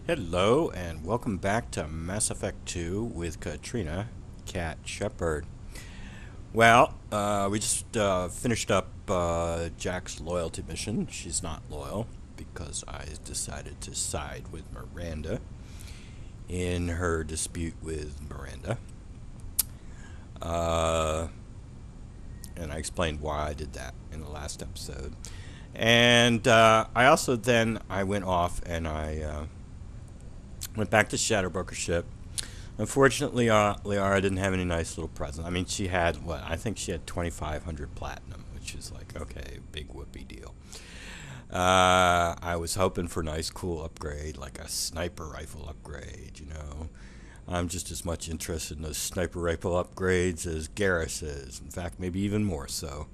Hello and welcome back to Mass Effect 2 with Katrina, Cat Shepard. Well, we just finished up Jack's loyalty mission. She's not loyal because I decided to side with Miranda in her dispute with Miranda. And I explained why I did that in the last episode. And I also then I went off and I went back to Shadowbroker's ship. Unfortunately, Liara didn't have any nice little present. I mean, she had, what, I think she had 2,500 platinum, which is like, okay, big whoopee deal. I was hoping for a nice, cool upgrade, like a sniper rifle upgrade, you know. I'm just as much interested in those sniper rifle upgrades as Garrus is. In fact, maybe even more so.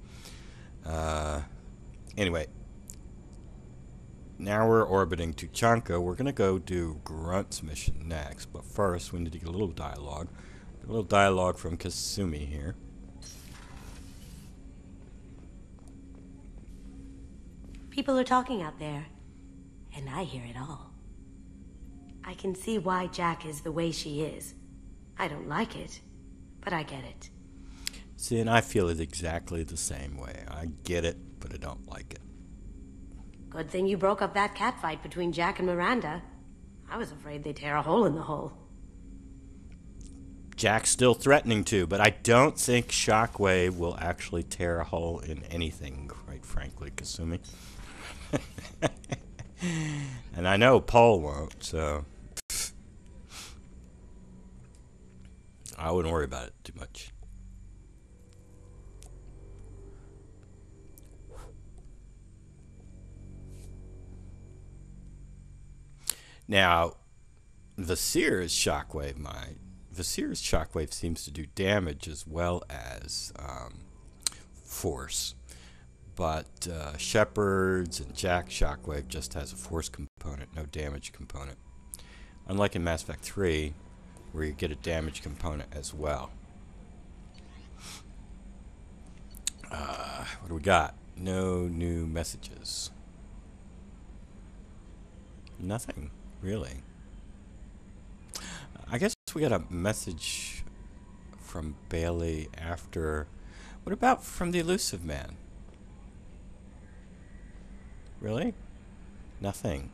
Anyway. Now we're orbiting Tuchanka. We're going to go do Grunt's mission next. But first, we need to get a little dialogue. A little dialogue from Kasumi here. People are talking out there, and I hear it all. I can see why Jack is the way she is. I don't like it, but I get it. See, and I feel it exactly the same way. I get it, but I don't like it. Good thing you broke up that catfight between Jack and Miranda. I was afraid they'd tear a hole in the hull. Jack's still threatening to, but I don't think Shockwave will actually tear a hole in anything, quite frankly, Kasumi. And I know Paul won't, so I wouldn't worry about it too much. Now, Vasir's shockwave seems to do damage as well as force, but Shepard's and Jack's shockwave just has a force component, no damage component. Unlike in Mass Effect 3, where you get a damage component as well. What do we got? No new messages. Nothing. Really? I guess we got a message from Bailey after. What about from the Elusive Man? Really? Nothing.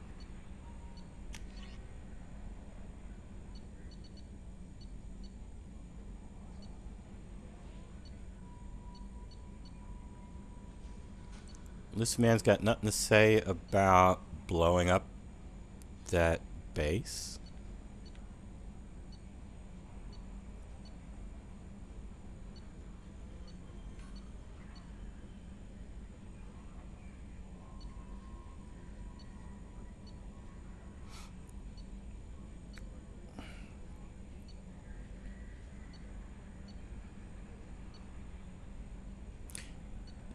Elusive Man's got nothing to say about blowing up that base.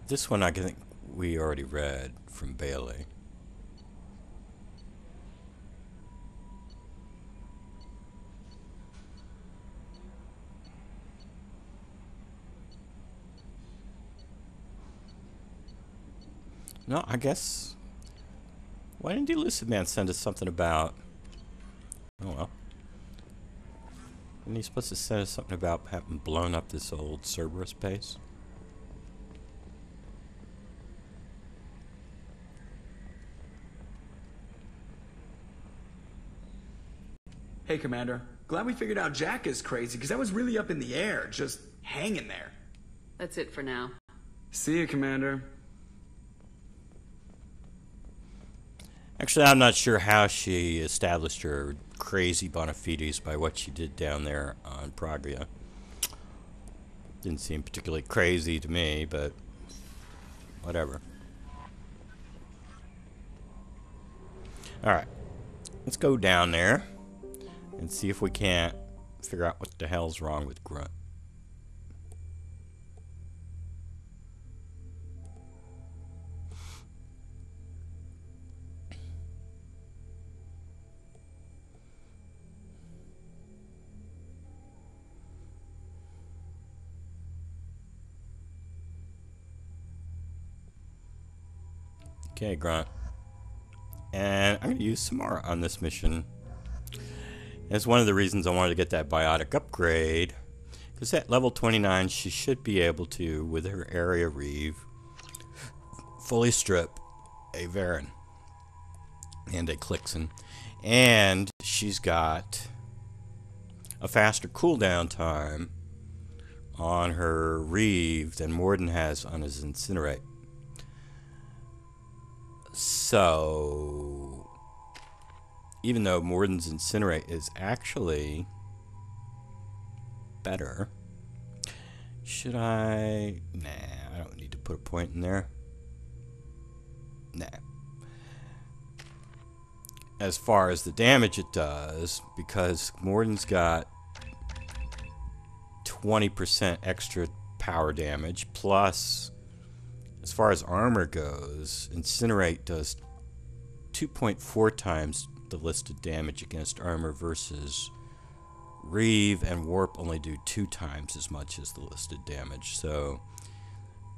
This one I think we already read from Bailey. No, I guess. Why didn't the Elusive Man send us something about. Oh well. Isn't he supposed to send us something about having blown up this old Cerberus base? Hey, Commander. Glad we figured out Jack is crazy, because that was really up in the air, just hanging there. That's it for now. See you, Commander. Actually, I'm not sure how she established her crazy bona fides by what she did down there on Pragria. Didn't seem particularly crazy to me, but whatever. Alright, let's go down there and see if we can't figure out what the hell's wrong with Grunt. Okay, Grunt. And I'm going to use Samara on this mission That's one of the reasons I wanted to get that biotic upgrade. Because at level 29, she should be able to, with her area reeve, fully strip a Varen and a Clixon. And she's got a faster cooldown time on her reeve than Morden has on his incinerate. So, even though Morden's incinerate is actually better, should I? Nah, I don't need to put a point in there. Nah. As far as the damage it does, because Morden's got 20% extra power damage, plus, as far as armor goes, Incinerate does 2.4 times the listed damage against armor versus Reeve and Warp only do 2 times as much as the listed damage. So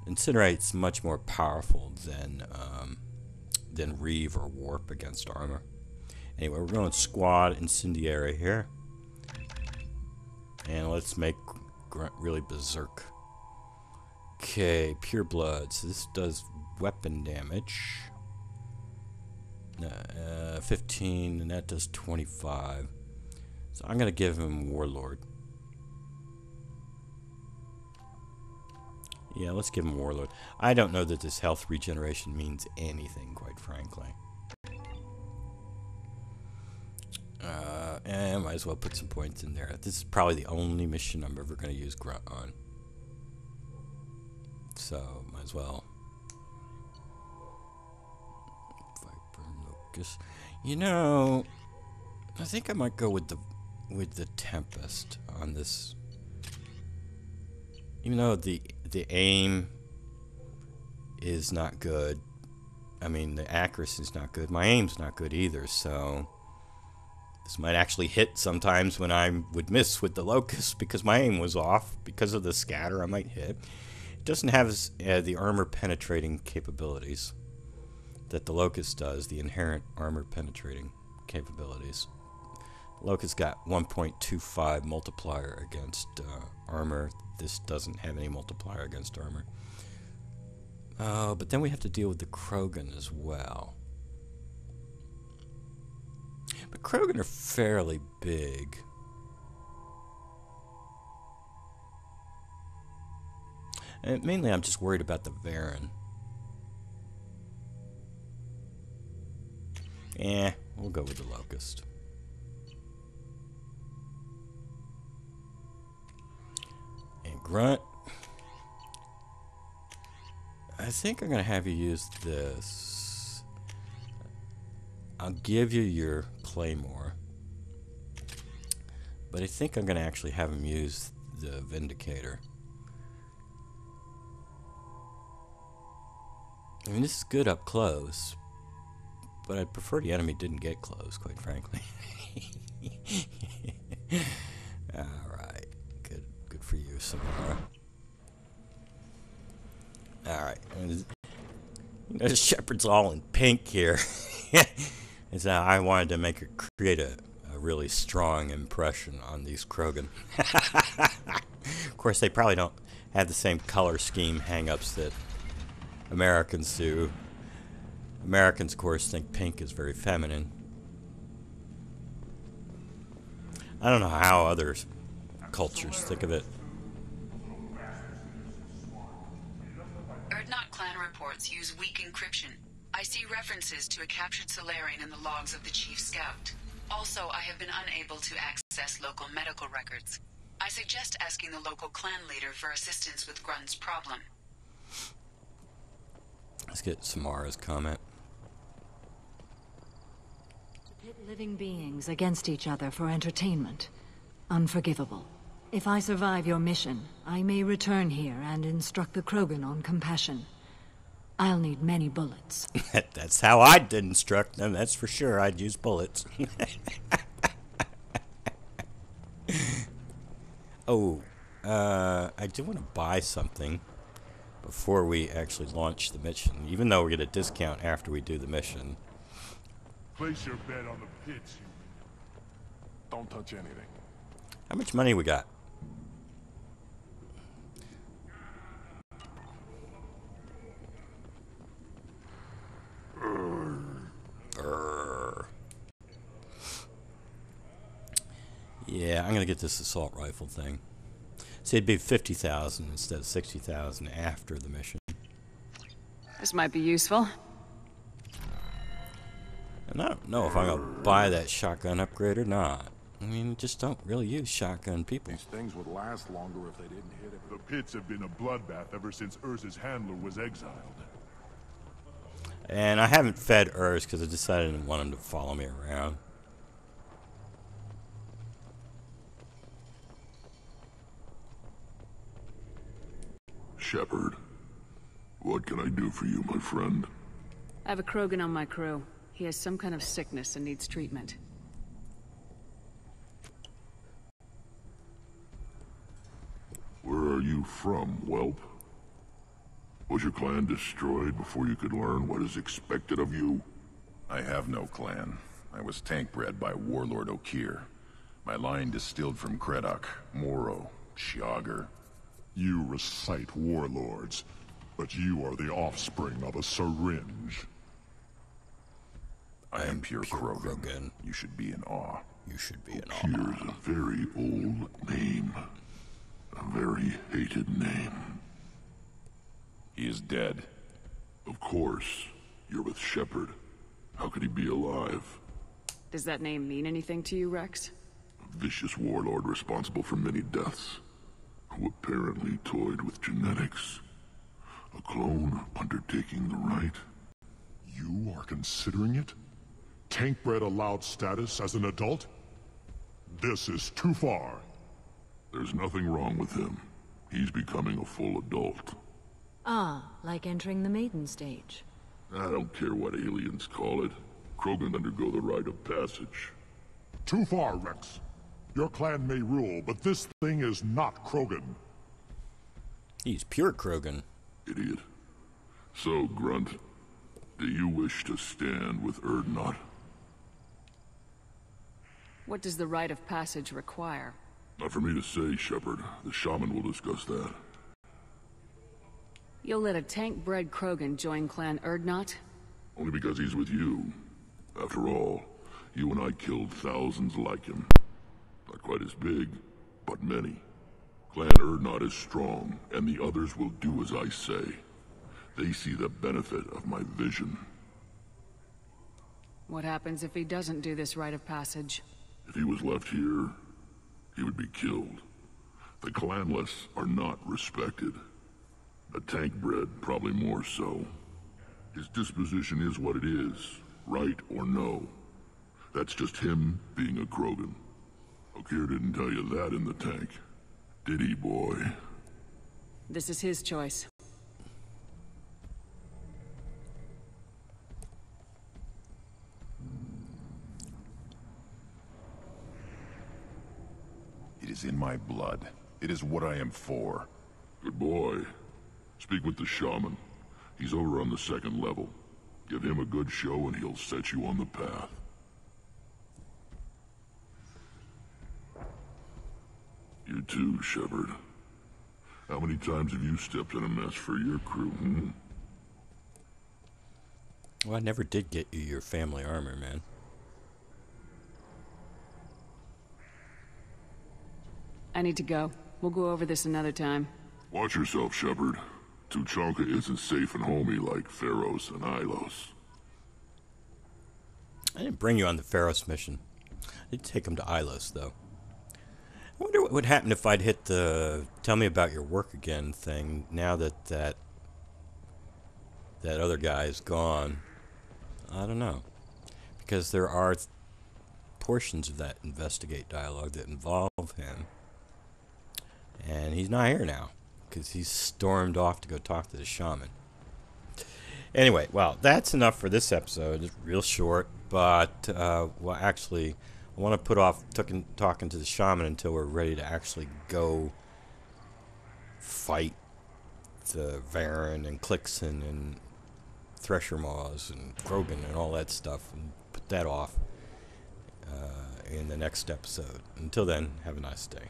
Incinerate's much more powerful than Reeve or Warp against armor. Anyway, we're going Squad Incendiary here. And let's make Grunt really berserk. Okay, Pure Blood. So this does weapon damage. 15, and that does 25. So I'm going to give him Warlord. Yeah, let's give him Warlord. I don't know that this health regeneration means anything, quite frankly. And I might as well put some points in there. This is probably the only mission I'm ever going to use Grunt on. So, might as well. Viper Locust. You know, I think I might go with the Tempest on this. Even though the aim is not good. I mean, the accuracy is not good. My aim's not good either, so this might actually hit sometimes when I would miss with the Locust because my aim was off. Because of the scatter, I might hit. It doesn't have the armor penetrating capabilities that the Locust does, the inherent armor penetrating capabilities. The Locust got 1.25 multiplier against armor. This doesn't have any multiplier against armor. Oh, but then we have to deal with the Krogan as well. But Krogan are fairly big. And mainly I'm just worried about the Varen. We'll go with the Locust. And Grunt. I think I'm going to have you use this. I'll give you your Claymore. But I think I'm going to actually have him use the Vindicator. I mean, this is good up close. But I'd prefer the enemy didn't get close, quite frankly. Alright. Good for you, Samara. Alright. You know, Shepard's all in pink here. And so I wanted to create a really strong impression on these Krogan. Of course, they probably don't have the same color scheme hang-ups that Americans do. Americans, of course, think pink is very feminine. I don't know how other cultures think of it. Erdnot clan reports use weak encryption. I see references to a captured Solarian in the logs of the Chief Scout. Also, I have been unable to access local medical records. I suggest asking the local clan leader for assistance with Grunt's problem. Let's get Samara's comment. Pit living beings against each other for entertainment. Unforgivable. If I survive your mission, I may return here and instruct the Krogan on compassion. I'll need many bullets. That's how I'd instruct them, that's for sure. I'd use bullets. Oh, I do want to buy something before we actually launch the mission, even though we get a discount after we do the mission. Place your bet on the pits, Don't touch anything. How much money we got? Yeah, I'm gonna get this assault rifle thing. See, it'd be 50,000 instead of 60,000 after the mission. This might be useful. And I don't know if I'm gonna buy that shotgun upgrade or not. I mean, just don't really use shotgun people. These things would last longer if they didn't hit it. The pits have been a bloodbath ever since Urza's handler was exiled. And I haven't fed Urs because I decided I didn't want him to follow me around. Shepard, what can I do for you, my friend? I have a Krogan on my crew. He has some kind of sickness and needs treatment. Where are you from, whelp? Was your clan destroyed before you could learn what is expected of you? I have no clan. I was tank bred by Warlord Okir. My line distilled from Kredok, Moro, Shiagar. You recite warlords, but you are the offspring of a syringe. I am pure Krogan. You should be in awe. You should be in awe. Here's a very old name. A very hated name. He is dead. Of course. You're with Shepard. How could he be alive? Does that name mean anything to you, Wrex? A vicious warlord responsible for many deaths, who apparently toyed with genetics. A clone undertaking the right. You are considering it? Tank-bred allowed status as an adult? This is too far. There's nothing wrong with him. He's becoming a full adult. Ah, like entering the maiden stage. I don't care what aliens call it. Krogan undergo the rite of passage. Too far, Wrex. Your clan may rule, but this thing is not Krogan. He's pure Krogan. Idiot. So, Grunt, do you wish to stand with Urdnot? What does the rite of passage require? Not for me to say, Shepard. The shaman will discuss that. You'll let a tank-bred Krogan join Clan Urdnot? Only because he's with you. After all, you and I killed thousands like him. Not quite as big, but many. Clan Urdnot is strong, and the others will do as I say. They see the benefit of my vision. What happens if he doesn't do this rite of passage? If he was left here, he would be killed. The clanless are not respected. A tank-bred, probably more so. His disposition is what it is, right or no. That's just him being a Krogan. Okir didn't tell you that in the tank. Did he, boy? This is his choice. It is in my blood. It is what I am for. Good boy. Speak with the shaman. He's over on the second level. Give him a good show and he'll set you on the path. You too, Shepard. How many times have you stepped in a mess for your crew, hmm? Well, I never did get you your family armor, man. I need to go. We'll go over this another time. Watch yourself, Shepard. Tuchanka isn't safe and homey like Pharos and Ilos. I didn't bring you on the Pharos mission. I did take him to Ilos, though. I wonder what would happen if I'd hit the tell me about your work again thing now that that other guy is gone. I don't know. Because there are portions of that investigate dialogue that involve him. And he's not here now. Because he's stormed off to go talk to the shaman. Anyway, well, that's enough for this episode. It's real short, but, well, actually, I want to put off talking to the shaman until we're ready to actually go fight the Varen and Clixon and Thresher Maws and Krogan and all that stuff, and put that off in in the next episode. Until then, have a nice day.